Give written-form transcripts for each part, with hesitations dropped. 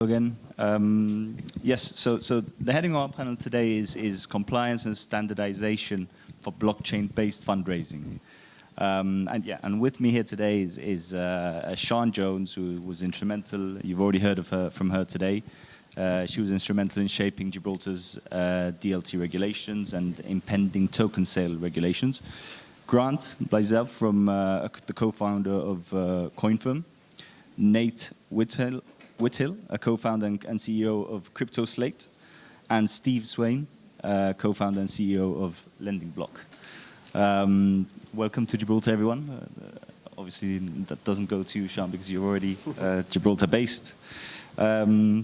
Again, yes. So the heading of our panel today is compliance and standardization for blockchain-based fundraising. And with me here today is Sian Jones, who was instrumental. You've already heard from her today. She was instrumental in shaping Gibraltar's DLT regulations and impending token sale regulations. Grant Blaisdell, from the co-founder of CoinFirm. Nate Whithill, a co-founder and CEO of CryptoSlate, and Steve Swain, co-founder and CEO of Lending Block. Welcome to Gibraltar, everyone. Obviously, that doesn't go to you, Sian, because you're already Gibraltar-based. Yeah,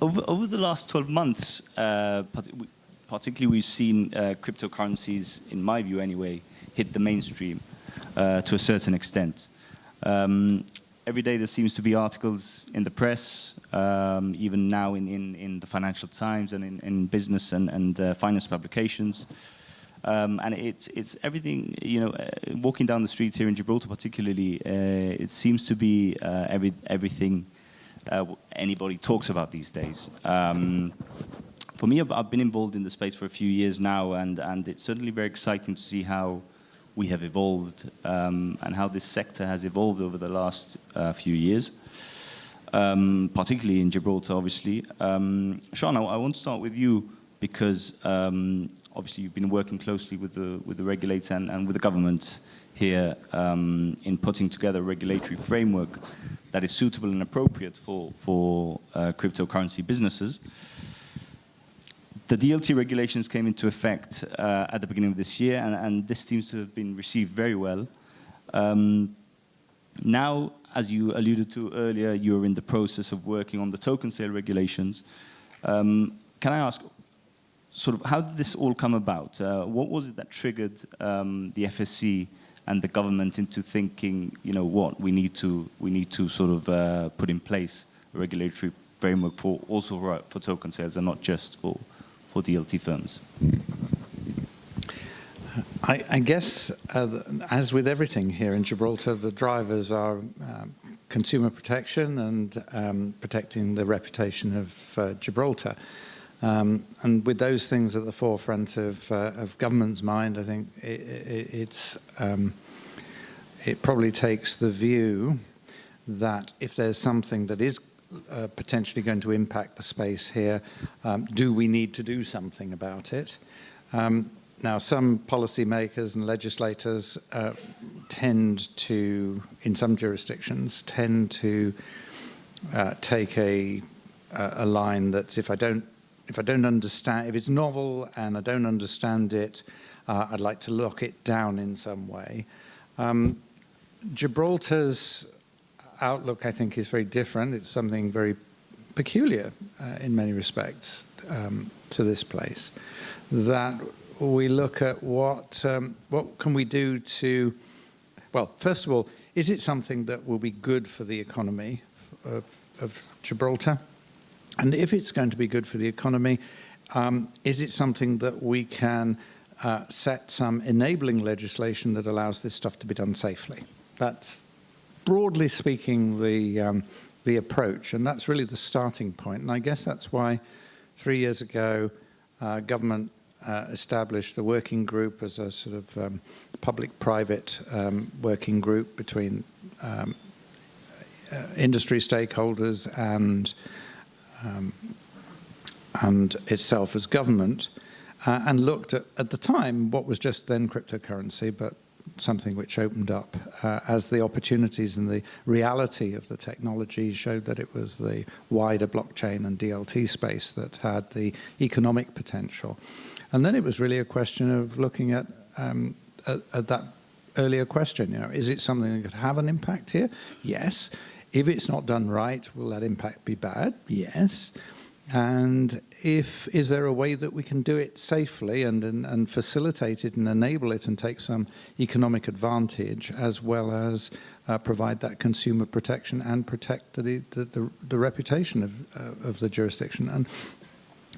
over the last 12 months, particularly we've seen cryptocurrencies, in my view anyway, hit the mainstream to a certain extent. Every day there seems to be articles in the press, even now in the Financial Times and in business and finance publications. And it's everything, you know, walking down the streets here in Gibraltar particularly, it seems to be everything anybody talks about these days. For me, I've been involved in the space for a few years now, and it's certainly very exciting to see how we have evolved and how this sector has evolved over the last few years, particularly in Gibraltar, obviously. Sian, I want to start with you because obviously you've been working closely with the regulator and with the government here in putting together a regulatory framework that is suitable and appropriate for cryptocurrency businesses. The DLT regulations came into effect at the beginning of this year, and this seems to have been received very well. Now, as you alluded to earlier, you're in the process of working on the token sale regulations. Can I ask, sort of, how did this all come about? What was it that triggered the FSC and the government into thinking, you know what, we need to sort of put in place a regulatory framework for token sales and not just for DLT firms? I guess, as with everything here in Gibraltar, the drivers are consumer protection and protecting the reputation of Gibraltar. And with those things at the forefront of government's mind, I think it probably takes the view that if there's something that is potentially going to impact the space here, do we need to do something about it? Now, some policymakers and legislators tend to, in some jurisdictions, tend to take a line that's if I don't understand, if it's novel and I don't understand it, I'd like to lock it down in some way. Gibraltar's outlook, I think, is very different. It's something very peculiar in many respects to this place. That we look at what can we do to, well, first of all, is it something that will be good for the economy of Gibraltar? And if it's going to be good for the economy, is it something that we can set some enabling legislation that allows this stuff to be done safely? That's, broadly speaking, the approach, and that's really the starting point. And I guess that's why 3 years ago, government established the working group as a sort of public-private working group between industry stakeholders and itself as government, and looked at the time what was just then cryptocurrency, but something which opened up as the opportunities and the reality of the technology showed that it was the wider blockchain and DLT space that had the economic potential. And then it was really a question of looking at that earlier question, you know, is it something that could have an impact here? Yes. If it's not done right, will that impact be bad? Yes. And is there a way that we can do it safely and facilitate it and enable it and take some economic advantage, as well as provide that consumer protection and protect the reputation of the jurisdiction? And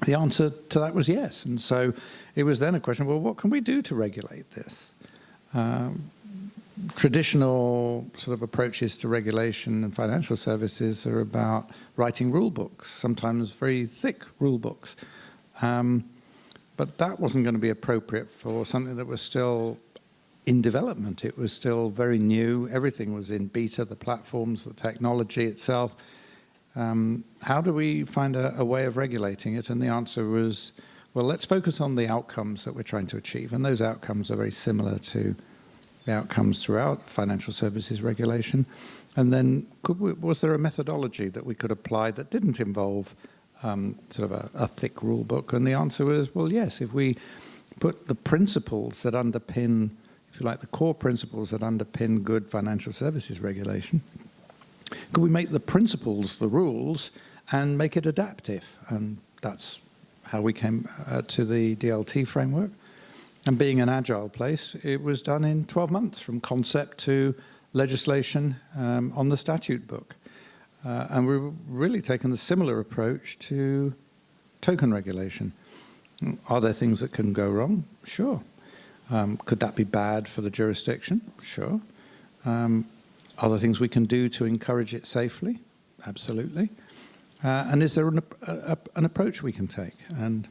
the answer to that was yes. And so it was then a question, well, what can we do to regulate this? traditional sort of approaches to regulation and financial services are about writing rule books, sometimes very thick rule books. But that wasn't going to be appropriate for something that was still in development. It was still very new. Everything was in beta, the platforms, the technology itself. How do we find a way of regulating it? And the answer was, well, let's focus on the outcomes that we're trying to achieve. And those outcomes are very similar to the outcomes throughout financial services regulation. And then was there a methodology that we could apply that didn't involve sort of a thick rule book? And the answer was, well, yes, if we put the principles that underpin, if you like, the core principles that underpin good financial services regulation, could we make the principles the rules and make it adaptive? And that's how we came to the DLT framework. And being an agile place, it was done in 12 months from concept to legislation on the statute book. And we've really taken a similar approach to token regulation. Are there things that can go wrong? Sure. Could that be bad for the jurisdiction? Sure. Are there things we can do to encourage it safely? Absolutely. And is there an approach we can take? And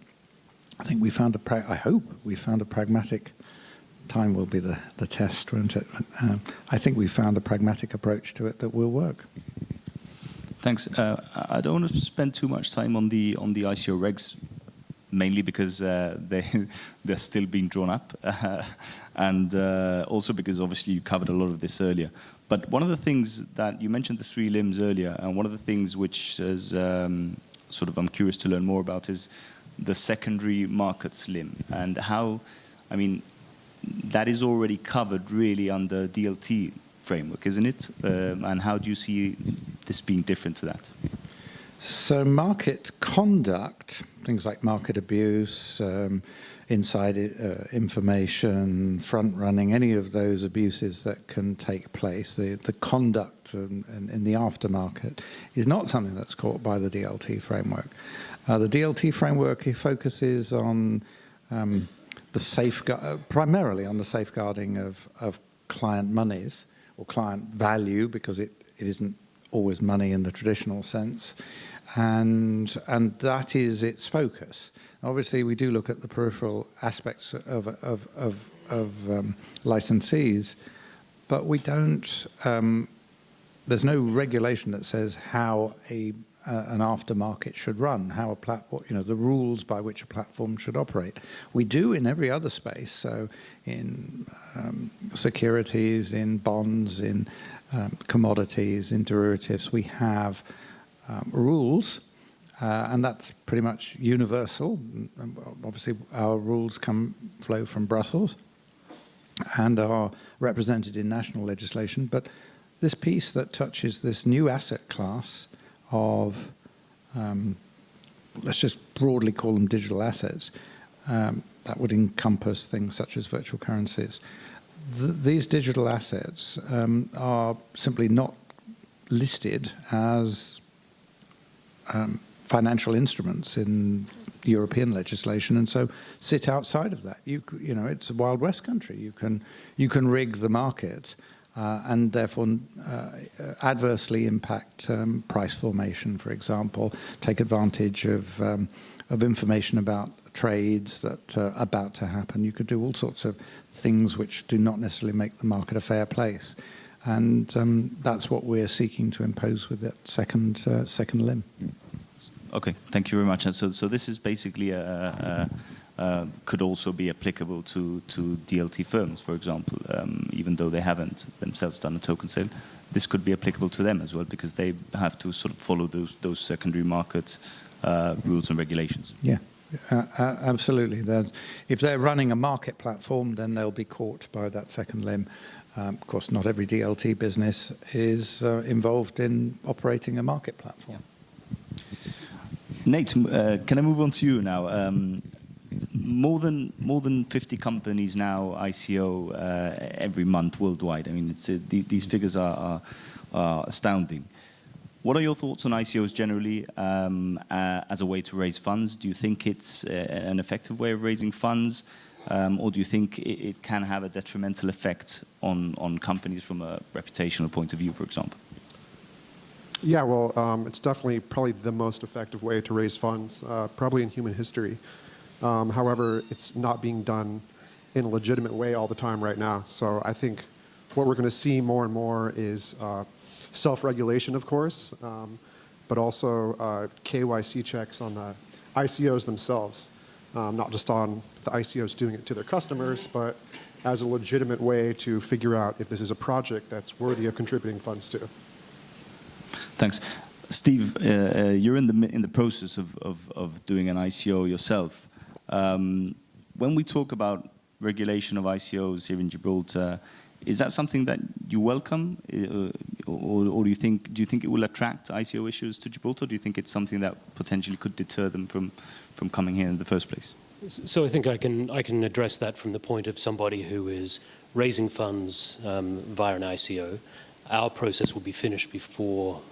I think we found I hope we found a pragmatic, time will be the test, won't it? I think we found a pragmatic approach to it that will work. Thanks. I don't want to spend too much time on the ICO regs, mainly because they're still being drawn up, and also because obviously you covered a lot of this earlier. But one of the things that you mentioned, the 3 limbs earlier, and one of the things which is sort of I'm curious to learn more about is the secondary markets limb, and how, I mean, that is already covered really under DLT framework, isn't it? And how do you see this being different to that? So market conduct, things like market abuse, inside information, front running, any of those abuses that can take place, the conduct in the aftermarket is not something that's caught by the DLT framework. The DLT framework focuses on primarily on the safeguarding of client monies or client value, because it isn't always money in the traditional sense, and that is its focus. Obviously, we do look at the peripheral aspects of licensees, but we don't. There's no regulation that says how an aftermarket should run, how a platform, the rules by which a platform should operate. We do in every other space, so in securities, in bonds, in commodities, in derivatives, we have rules, and that's pretty much universal. Obviously, our rules flow from Brussels and are represented in national legislation, but this piece that touches this new asset class of, let's just broadly call them digital assets, that would encompass things such as virtual currencies. These digital assets are simply not listed as financial instruments in European legislation, and so sit outside of that. It's a Wild West country. You can rig the market and therefore adversely impact price formation, for example, take advantage of information about trades that are about to happen. You could do all sorts of things which do not necessarily make the market a fair place. And that's what we're seeking to impose with that second limb. Okay, thank you very much. And so this is basically could also be applicable to DLT firms, for example, even though they haven't themselves done a token sale. This could be applicable to them as well, because they have to sort of follow those secondary market rules and regulations. Yeah, absolutely. If they're running a market platform, then they'll be caught by that second limb. Of course, not every DLT business is involved in operating a market platform. Yeah. Nate, can I move on to you now? More than 50 companies now ICO every month worldwide. I mean, these figures are astounding. What are your thoughts on ICOs generally as a way to raise funds? Do you think it's an effective way of raising funds? or do you think it can have a detrimental effect on companies from a reputational point of view, for example? Yeah, well, it's definitely probably the most effective way to raise funds, probably in human history. However, it's not being done in a legitimate way all the time right now. So I think what we're going to see more and more is self-regulation, of course, but also KYC checks on the ICOs themselves, not just on the ICOs doing it to their customers, but as a legitimate way to figure out if this is a project that's worthy of contributing funds to. Thanks. Steve, you're in the process of doing an ICO yourself. When we talk about regulation of ICOs here in Gibraltar, is that something that you welcome, or do you think it will attract ICO issuers to Gibraltar? Or do you think it's something that potentially could deter them from coming here in the first place? So I think I can address that from the point of somebody who is raising funds via an ICO. Our process will be finished before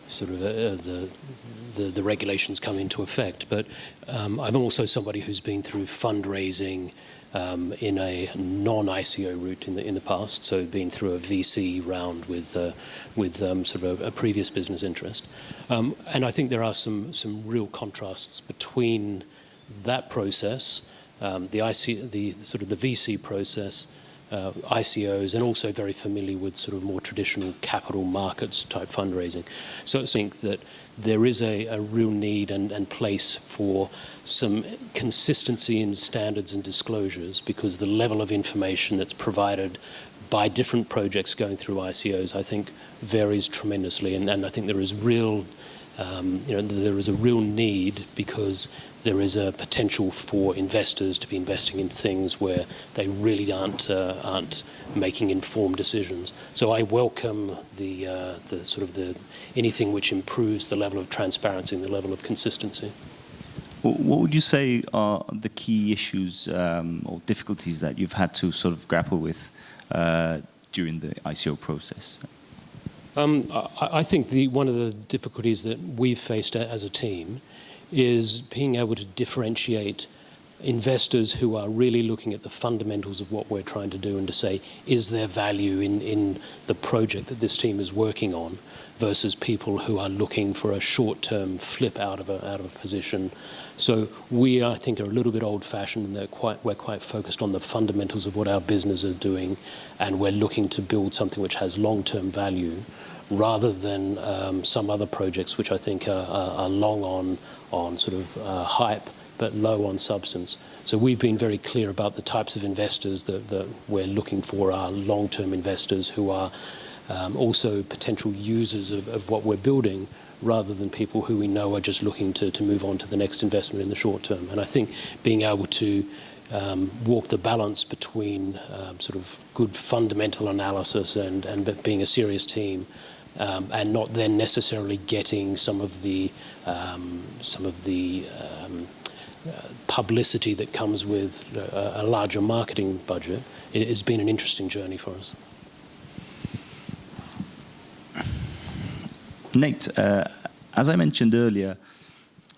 sort of the regulations come into effect. But I'm also somebody who's been through fundraising in a non-ICO route in the past, so been through a VC round with sort of a previous business interest. And I think there are some real contrasts between that process, the sort of the VC process, ICOs, and also very familiar with sort of more traditional capital markets type fundraising. So I think that there is a real need and place for some consistency in standards and disclosures, because the level of information that's provided by different projects going through ICOs, I think, varies tremendously. And I think there is real, there is a real need, because there is a potential for investors to be investing in things where they really aren't making informed decisions. So I welcome the sort of anything which improves the level of transparency and the level of consistency. What would you say are the key issues or difficulties that you've had to sort of grapple with during the ICO process? I think one of the difficulties that we've faced as a team is being able to differentiate investors who are really looking at the fundamentals of what we're trying to do, and to say, is there value in the project that this team is working on, versus people who are looking for a short-term flip out of a position. So we, I think, are a little bit old-fashioned, and we're quite focused on the fundamentals of what our business is doing, and we're looking to build something which has long-term value, rather than some other projects which I think are long on sort of hype, but low on substance. So we've been very clear about the types of investors that we're looking for are long-term investors who are also potential users of what we're building, rather than people who we know are just looking to move on to the next investment in the short term. And I think being able to walk the balance between sort of good fundamental analysis and being a serious team, and not then necessarily getting some of the publicity that comes with a larger marketing budget, it has been an interesting journey for us. Nate, as I mentioned earlier,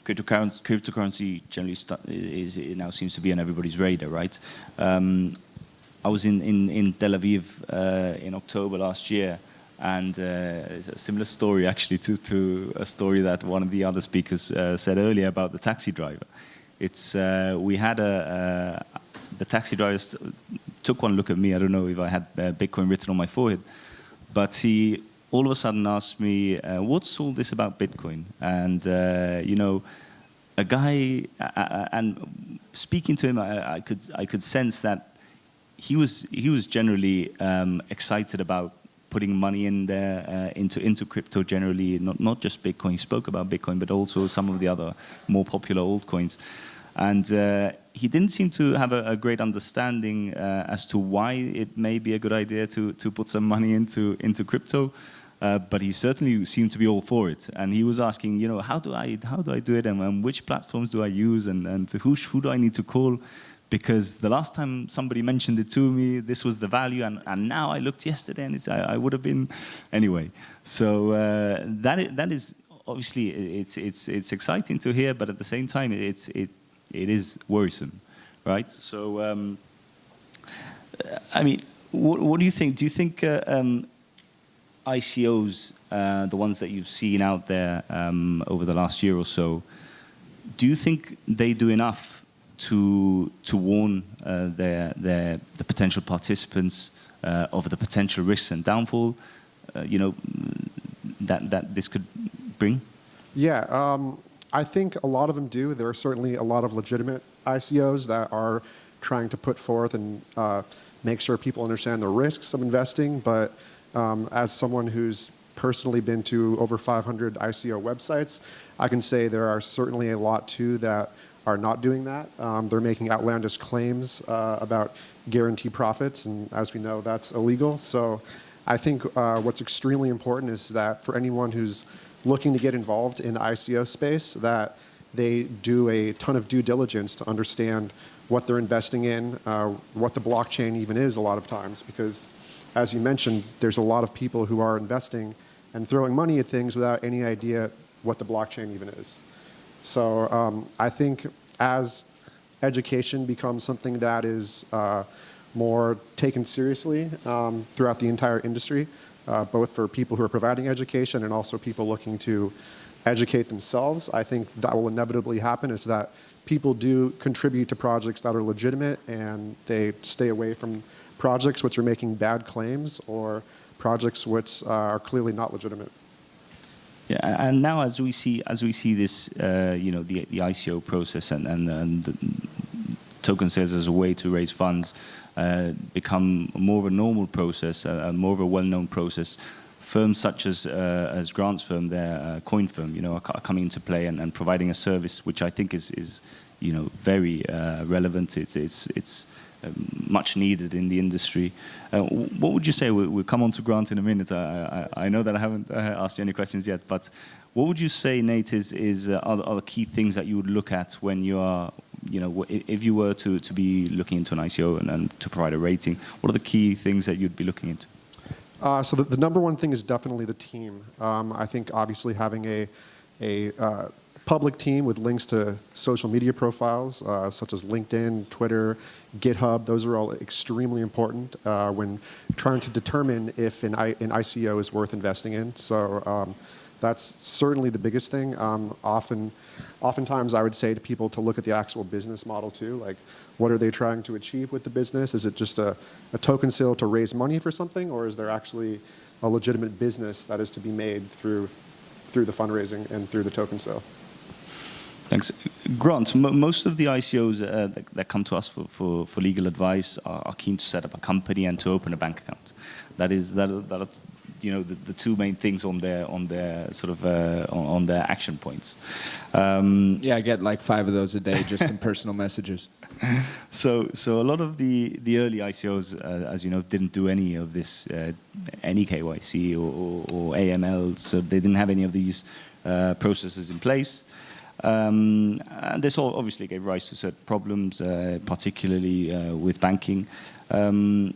cryptocurrency generally it now seems to be on everybody's radar, right? I was in Tel Aviv in October last year, and it's a similar story actually to a story that one of the other speakers said earlier about the taxi driver. It's we had the taxi driver took one look at me. I don't know if I had Bitcoin written on my forehead, but he all of a sudden asked me, "What's all this about Bitcoin?" And a guy, and speaking to him, I could sense that he was generally excited about putting money in there into crypto generally, not just Bitcoin. He spoke about Bitcoin, but also some of the other more popular altcoins. And he didn't seem to have a great understanding as to why it may be a good idea to put some money into crypto. But he certainly seemed to be all for it. And he was asking, how do I do it, and which platforms do I use, and who do I need to call? Because the last time somebody mentioned it to me, this was the value, and now I looked yesterday, and I would have been anyway. So that is obviously it's exciting to hear, but at the same time it is worrisome, right? So, I mean, what do you think? Do you think ICOs, the ones that you've seen out there over the last year or so, do you think they do enough to warn the potential participants of the potential risks and downfall, that this could bring? Yeah, I think a lot of them do. There are certainly a lot of legitimate ICOs that are trying to put forth and make sure people understand the risks of investing. But as someone who's personally been to over 500 ICO websites, I can say there are certainly a lot too that are not doing that. They're making outlandish claims about guaranteed profits, and as we know, that's illegal. So I think what's extremely important is that for anyone who's looking to get involved in the ICO space, that they do a ton of due diligence to understand what they're investing in, what the blockchain even is a lot of times, because as you mentioned, there's a lot of people who are investing and throwing money at things without any idea what the blockchain even is. So I think as education becomes something that is more taken seriously throughout the entire industry, both for people who are providing education and also people looking to educate themselves, I think that will inevitably happen, is that people do contribute to projects that are legitimate and they stay away from projects which are making bad claims or projects which are clearly not legitimate. Yeah, and now as we see this, the ICO process and the token sales as a way to raise funds become more of a normal process, more of a well-known process. Firms such as Grant's firm, their coin firm, are coming into play and providing a service which I think is very relevant. It's much needed in the industry. What would you say? We'll come on to Grant in a minute. I know that I haven't asked you any questions yet, but what would you say, Nate, are the key things that you would look at when you are, if you were to be looking into an ICO and to provide a rating, what are the key things that you'd be looking into? So the number one thing is definitely the team. I think obviously having a public team with links to social media profiles such as LinkedIn, Twitter, GitHub, those are all extremely important when trying to determine if an ICO is worth investing in. So that's certainly the biggest thing. Oftentimes I would say to people to look at the actual business model too, like what are they trying to achieve with the business? Is it just a token sale to raise money for something, or is there actually a legitimate business that is to be made through the fundraising and through the token sale? Thanks. Grant, most of the ICOs that come to us for legal advice are keen to set up a company and to open a bank account. That are the two main things on their sort of on their action points. Yeah, I get like 5 of those a day just in personal messages. So a lot of the early ICOs, as you know, didn't do any of this, any KYC or AML, so they didn't have any of these processes in place. And this all obviously gave rise to certain problems, particularly with banking. One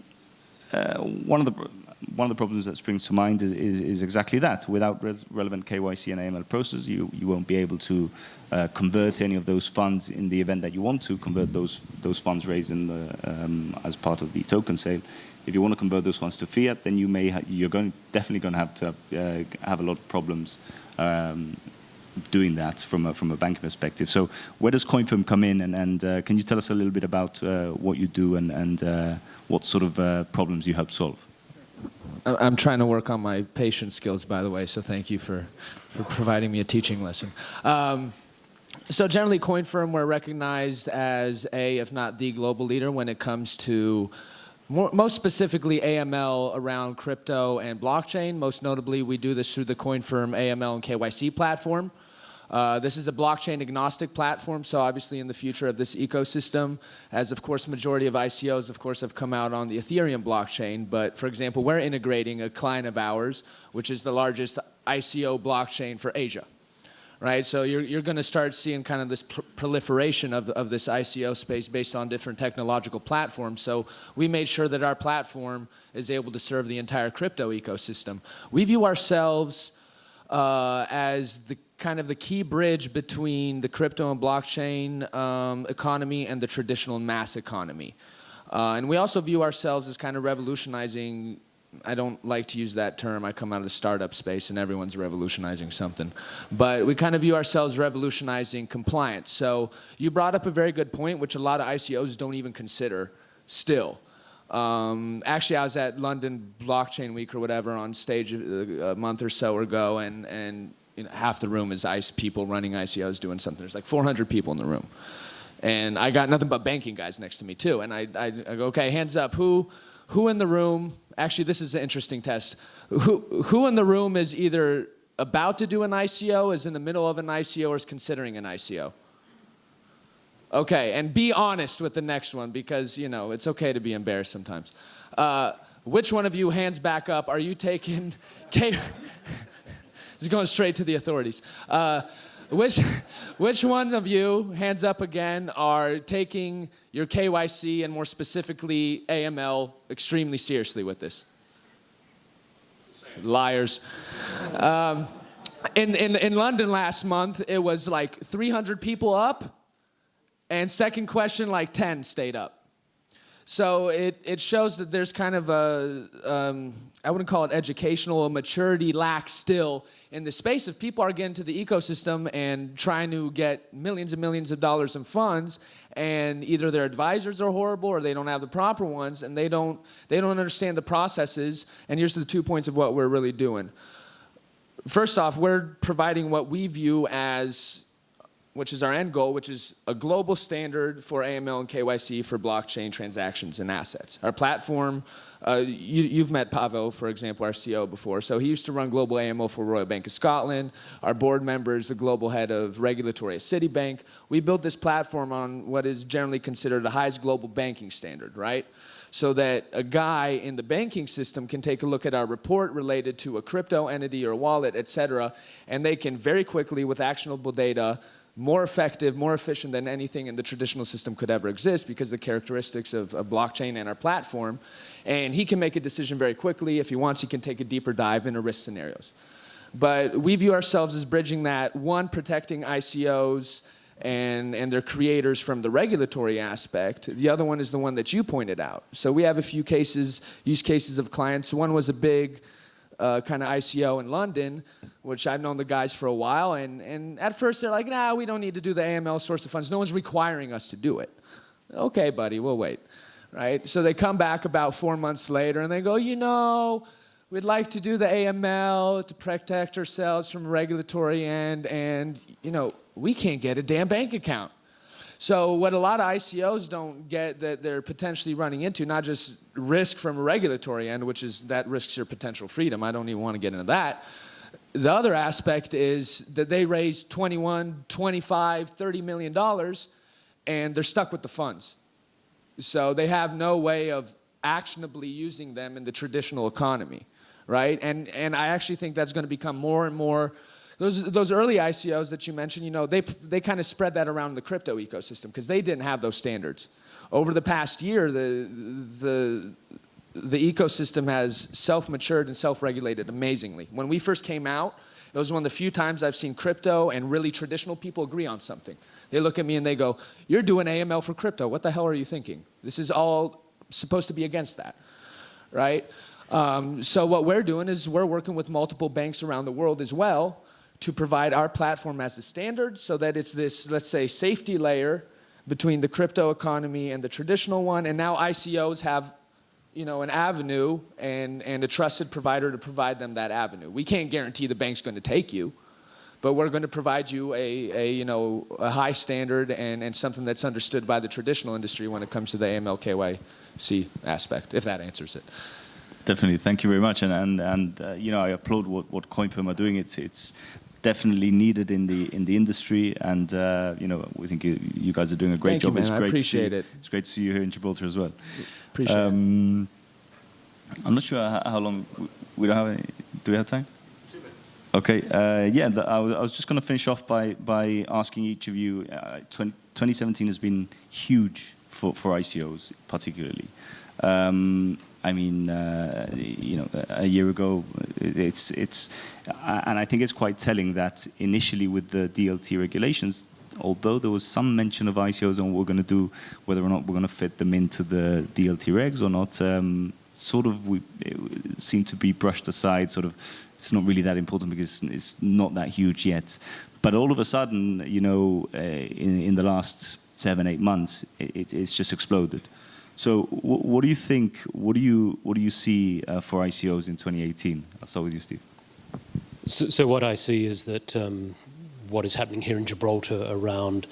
of the problems that springs to mind is exactly that. Without relevant KYC and AML process, you won't be able to convert any of those funds in the event that you want to convert those funds raised in as part of the token sale. If you want to convert those funds to fiat, then you're definitely going to have to have a lot of problems doing that from a banking perspective. So where does CoinFirm come in, and can you tell us a little bit about what you do and what sort of problems you help solve? I'm trying to work on my patience skills, by the way, so thank you for providing me a teaching lesson. So generally, CoinFirm, we're recognized as if not the global leader when it comes to most specifically AML around crypto and blockchain. Most notably, we do this through the CoinFirm AML and KYC platform. This is a blockchain agnostic platform, so obviously in the future of this ecosystem, as of course majority of ICOs of course have come out on the Ethereum blockchain, but for example we're integrating a client of ours which is the largest ICO blockchain for Asia. Right, so you're going to start seeing kind of this proliferation of this ICO space based on different technological platforms. So we made sure that our platform is able to serve the entire crypto ecosystem. We view ourselves as the kind of the key bridge between the crypto and blockchain economy and the traditional mass economy. And we also view ourselves as kind of revolutionizing. I don't like to use that term. I come out of the startup space and everyone's revolutionizing something. But we kind of view ourselves revolutionizing compliance. So you brought up a very good point, which a lot of ICOs don't even consider still. Actually, I was at London Blockchain Week or whatever on stage a month or so ago, and you know, half the room is people running ICOs doing something. There's like 400 people in the room. And I got nothing but banking guys next to me too. And I go, okay, hands up, who in the room, actually this is an interesting test, who in the room is either about to do an ICO, is in the middle of an ICO, or is considering an ICO? Okay, and be honest with the next one, because you know, it's okay to be embarrassed sometimes. Which one of you, hands back up, are you taking, just going straight to the authorities. Which one of you, hands up again, are taking your KYC and more specifically AML extremely seriously with this? Liars. In London last month, it was like 300 people up, and second question, like 10 stayed up. So it shows that there's kind of a, I wouldn't call it educational, maturity lack still in the space. If people are getting to the ecosystem and trying to get millions and millions of dollars in funds, and either their advisors are horrible or they don't have the proper ones, and they don't understand the processes, and here's the 2 points of what we're really doing. First off, we're providing what we view as, which is our end goal, which is a global standard for AML and KYC for blockchain transactions and assets. Our platform, you've met Pavel, for example, our CEO before. So he used to run global AML for Royal Bank of Scotland. Our board member is the global head of regulatory at Citibank. We built this platform on what is generally considered the highest global banking standard, right? So that a guy in the banking system can take a look at our report related to a crypto entity or wallet, et cetera, and they can very quickly, with actionable data, more effective, more efficient than anything in the traditional system could ever exist, because of the characteristics of blockchain and our platform. And he can make a decision very quickly. If he wants, he can take a deeper dive into risk scenarios. But we view ourselves as bridging that, one, protecting ICOs and their creators from the regulatory aspect. The other one is the one that you pointed out. So we have a few use cases of clients. One was a big kind of ICO in London, which I've known the guys for a while, and at first they're like, nah, we don't need to do the AML source of funds. No one's requiring us to do it. Okay, buddy, we'll wait, right? So they come back about 4 months later and they go, you know, we'd like to do the AML to protect ourselves from regulatory end, and you know, we can't get a damn bank account. So what a lot of ICOs don't get that they're potentially running into, not just risk from a regulatory end, which is that risks your potential freedom. I don't even want to get into that. The other aspect is that they raise $21, $25, $30 million, and they're stuck with the funds. So they have no way of actionably using them in the traditional economy, right? And I actually think that's going to become more and more. Those early ICOs that you mentioned, you know, they kind of spread that around the crypto ecosystem because they didn't have those standards. Over the past year, the ecosystem has self-matured and self-regulated amazingly. When we first came out, it was one of the few times I've seen crypto and really traditional people agree on something. They look at me and they go, you're doing AML for crypto. What the hell are you thinking? This is all supposed to be against that, right? So what we're doing is we're working with multiple banks around the world as well to provide our platform as a standard so that it's this, let's say, safety layer between the crypto economy and the traditional one. And now ICOs have, you know, an avenue and a trusted provider to provide them that avenue. We can't guarantee the bank's going to take you, but we're going to provide you a high standard and something that's understood by the traditional industry when it comes to the AML KYC aspect, if that answers it. Definitely, thank you very much, and you know, I applaud what CoinFirm are doing. It's definitely needed in the industry, and you know, we think you guys are doing a great job. Thank you, man. It's great I appreciate it. It's great to see you here in Gibraltar as well. Appreciate it. I'm not sure how long we don't have. Do we have time? 2 minutes. Okay. Yeah, I was just going to finish off by asking each of you. 2017 has been huge for ICOs, particularly. I mean, a year ago, and I think it's quite telling that initially with the DLT regulations, although there was some mention of ICOs and what we're going to do, whether or not we're going to fit them into the DLT regs or not, it seemed to be brushed aside. Sort of, it's not really that important because it's not that huge yet. But all of a sudden, in the last 7-8 months, it's just exploded. So what do you think? What do you see for ICOs in 2018? I'll start with you, Steve. So what I see is that what is happening here in Gibraltar around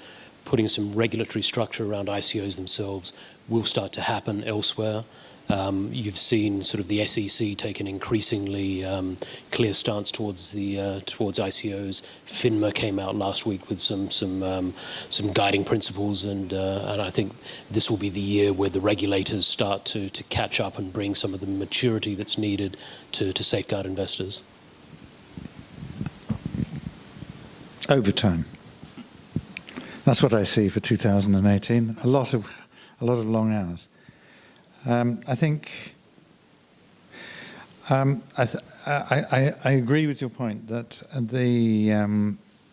putting some regulatory structure around ICOs themselves will start to happen elsewhere. You've seen sort of the SEC take an increasingly clear stance towards ICOs. FINMA came out last week with some guiding principles, and I think this will be the year where the regulators start to catch up and bring some of the maturity that's needed to safeguard investors. Overtime. That's what I see for 2018. A lot of long hours. I think I agree with your point that we're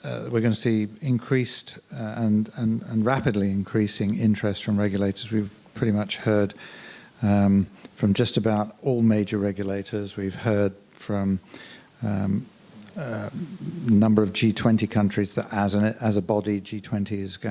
going to see increased and rapidly increasing interest from regulators. We've pretty much heard from just about all major regulators. We've heard from a number of G20 countries that as a body, G20 is going